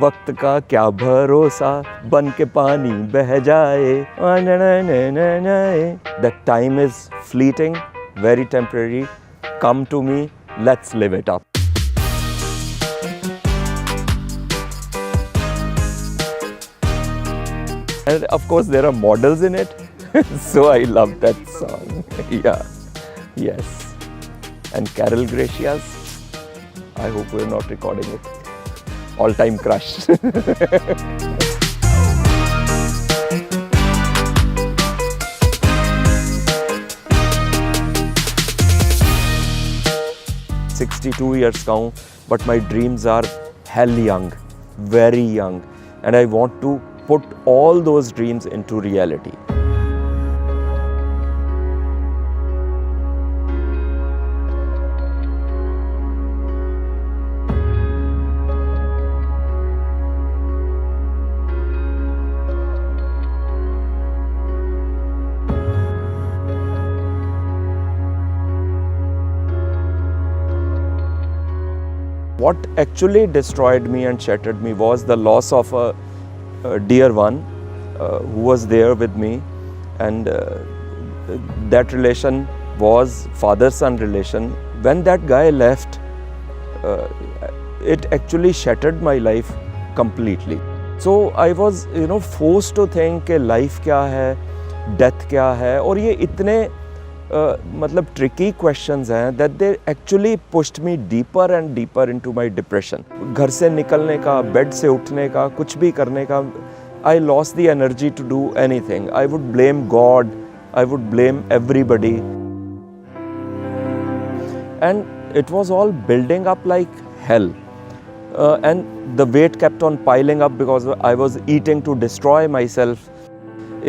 वक्त का क्या भरोसा, बन के पानी बह जाए. The time is fleeting, very temporary. Come to me, let's live it up. And of course there are models in it. So I love that song. Yeah. Yes. And Carol Gracias. I hope we're not recording it. All-time crush. "62 years का हूँ, but my dreams are hell young, very young, and I want to put all those dreams into reality." What actually destroyed me and shattered me was the loss of a dear one who was there with me, and that relation was father-son relation. When that guy left, it actually shattered my life completely. So I was, forced to think कि life क्या है, death क्या है, और ये इतने मतलब tricky questions हैं that they actually pushed me deeper and deeper into my depression. घर से निकलने का, बेड से उठने का, कुछ भी करने का, I lost the energy to do anything. I would blame God, I would blame everybody. And it was all building up like hell. And the weight kept on piling up because I was eating to destroy myself.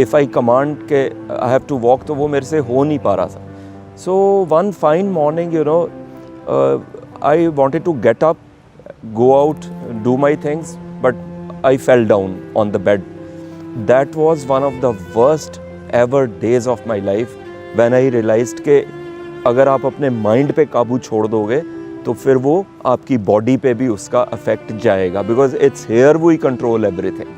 If I command के I have to walk, तो वो मेरे से हो नहीं पा रहा था. So one fine morning, I wanted to get up, go out, do my things, but I fell down on the bed. That was one of the worst ever days of my life when I realized कि अगर आप अपने mind पे काबू छोड़ दोगे तो फिर वो आपकी बॉडी पे भी उसका अफेक्ट जाएगा, because it's here we control everything.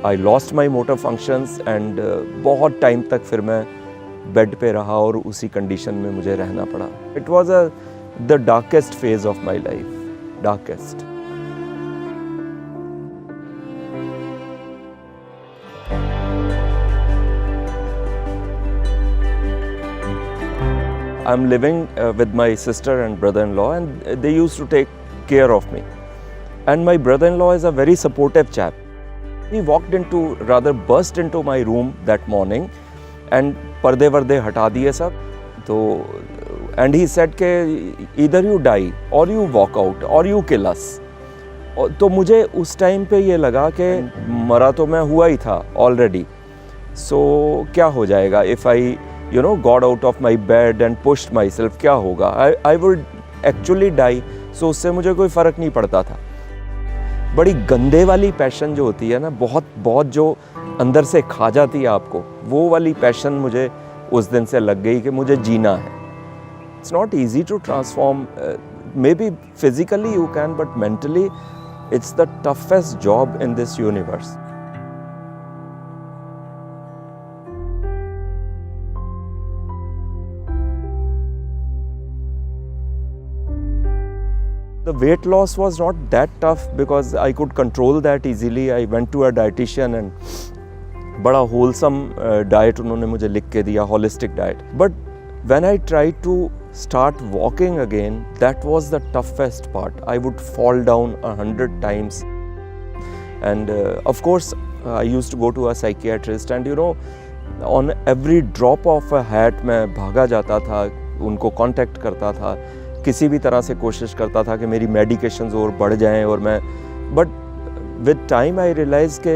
I lost my motor functions and बहुत टाइम तक फिर मैं बेड पे रहा और उसी कंडीशन में मुझे रहना पड़ा. It was the darkest phase of my life, darkest. I'm living with my sister and brother-in-law, and they used to take care of me. And my brother-in-law is a very supportive chap. He burst into my room that morning and पर्दे वर्दे हटा दिए सब. तो and he said के either you die or you walk out or you kill us. तो मुझे उस time पे ये लगा कि मरा तो मैं हुआ ही था already. So क्या हो जाएगा if I got out of my bed and pushed myself, क्या होगा? I would actually die. So उससे मुझे कोई फ़र्क नहीं पड़ता था. बड़ी गंदे वाली पैशन जो होती है ना, बहुत जो अंदर से खा जाती है आपको, वो वाली पैशन मुझे उस दिन से लग गई कि मुझे जीना है. It's not easy to transform, maybe physically you can, but mentally it's the toughest job in this universe. The weight loss was not that tough because I could control that easily. I went to a dietitian and बड़ा wholesome diet उन्होंने मुझे लिख के दिया, holistic diet. But when I tried to start walking again, that was the toughest part. I would fall down 100 times. And of course, I used to go to a psychiatrist, and on every drop of a hat मैं भागा जाता था, उनको contact करता था, किसी भी तरह से कोशिश करता था कि मेरी मेडिकेशंस और बढ़ जाएं, और मैं but with time I realise के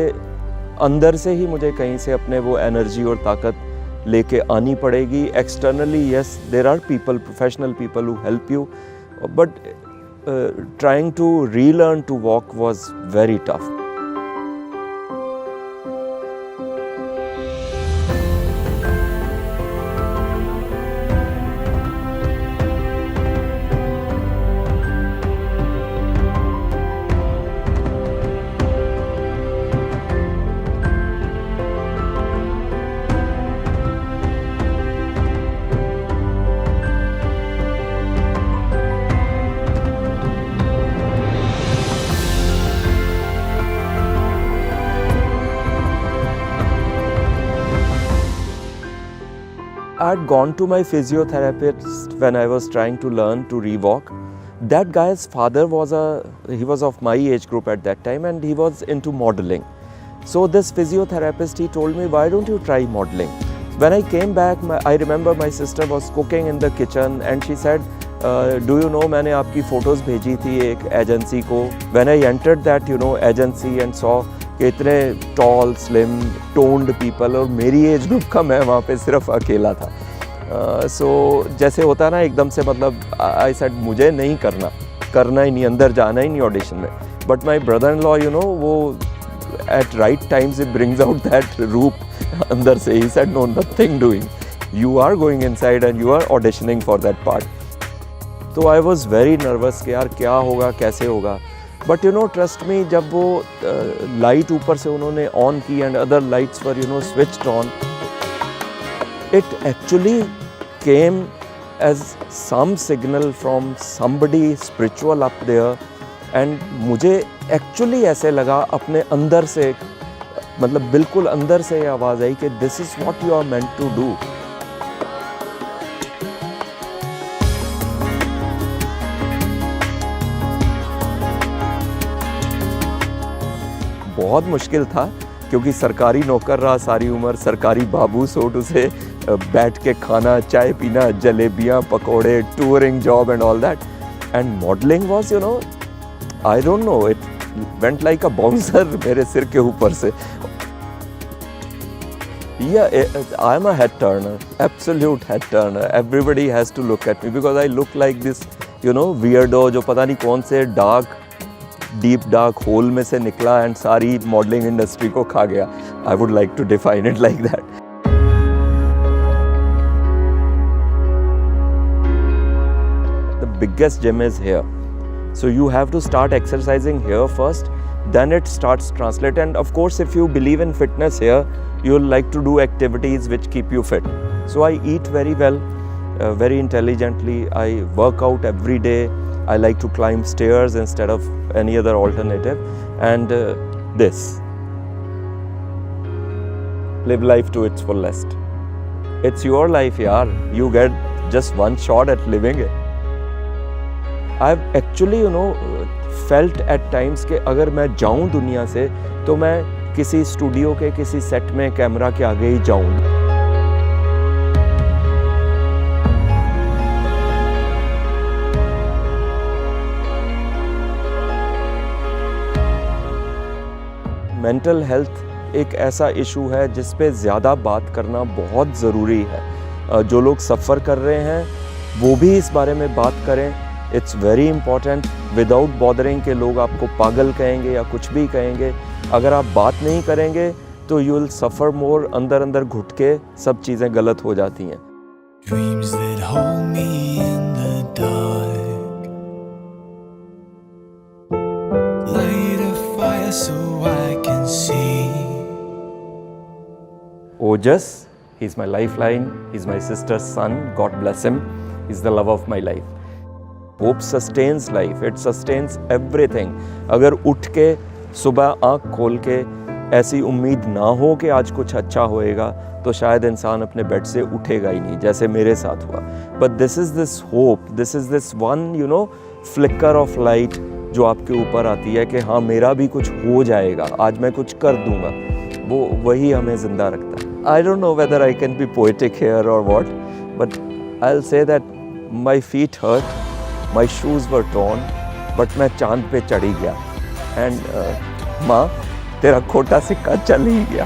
अंदर से ही मुझे कहीं से अपने वो एनर्जी और ताकत लेके आनी पड़ेगी. Externally yes, there are people, professional people who help you, but trying to relearn to walk was very tough. had gone to my physiotherapist when I was trying to learn to rewalk. That guy's father was of my age group at that time, and he was into modeling. So this physiotherapist, he told me, why don't you try modeling? When I came back, I remember my sister was cooking in the kitchen and she said, do you know, मैंने आपकी photos भेजी थी एक agency को. When I entered that, you know, agency and saw कि इतने tall, slim, toned people, और मेरी age group का मैं वहाँ पे सिर्फ अकेला था. So जैसे होता ना एकदम से, मतलब I said मुझे नहीं करना ही नहीं, अंदर जाना ही नहीं audition में. But my brother-in-law, you know, वो at right times he brings out that roop अंदर से. He said, no, nothing doing. You are going inside and you are auditioning for that part. तो I was very nervous कि यार क्या होगा, कैसे होगा. But you know, trust me, जब वो light ऊपर से उन्होंने on की and other lights were, you know, switched on, it actually came as some signal from somebody spiritual up there. And मुझे एक्चुअली ऐसे लगा अपने अंदर से, मतलब बिल्कुल अंदर से ये आवाज़ आई कि this is what you are meant to do. बहुत मुश्किल था क्योंकि सरकारी नौकर रहा सारी उम्र, सरकारी बाबू सोटू से बैठ के खाना, चाय पीना, जलेबियाँ, पकोड़े, touring job and all that. And modelling was, you know, I don't know, it went like a bouncer मेरे सिर के ऊपर से. Yeah, I am a head turner, absolute head turner. Everybody has to look at me because I look like this, you know, weirdo जो पता नहीं कौन से deep dark hole में से निकला and सारी modeling industry को खा गया. I would like to define it like that. The biggest gym is here. So you have to start exercising here first, then it starts translate. And of course, if you believe in fitness here, you'll like to do activities which keep you fit. So I eat very well, very intelligently. I work out every day. I like to climb stairs instead of any other alternative. And this. Live life to its fullest. It's your life, yaar. You get just one shot at living it. I've actually, you know, felt at times कि अगर मैं जाऊं दुनिया से तो मैं किसी studio के किसी सेट में कैमरा के आगे ही जाऊं. मेंटल हेल्थ एक ऐसा इशू है जिस पे ज़्यादा बात करना बहुत ज़रूरी है. जो लोग सफ़र कर रहे हैं वो भी इस बारे में बात करें. It's very important, without bothering के लोग आपको पागल कहेंगे या कुछ भी कहेंगे. अगर आप बात नहीं करेंगे तो यू विल सफ़र मोर. अंदर अंदर घुट के सब चीज़ें गलत हो जाती हैं. Dreams that hold me in the dark, light a fire so I can see. Ojas, he's my lifeline, he's my sister's son, God bless him, he's the love of my life. Hope sustains life, it sustains everything. अगर उठ के सुबह आँख खोल के ऐसी उम्मीद ना हो कि आज कुछ अच्छा होएगा तो शायद इंसान अपने बेड से उठेगा ही नहीं, जैसे मेरे साथ हुआ. But this is this hope, this is this one, you know, flicker of light जो आपके ऊपर आती है कि हाँ मेरा भी कुछ हो जाएगा, आज मैं कुछ कर दूंगा. वो वही हमें ज़िंदा रखता है. I don't know whether I can be poetic here or what, but I'll say that my feet hurt. My shoes were torn, but मैं चांद पे चढ़ी गया. And माँ, तेरा खोटा सिक्का चल ही गया.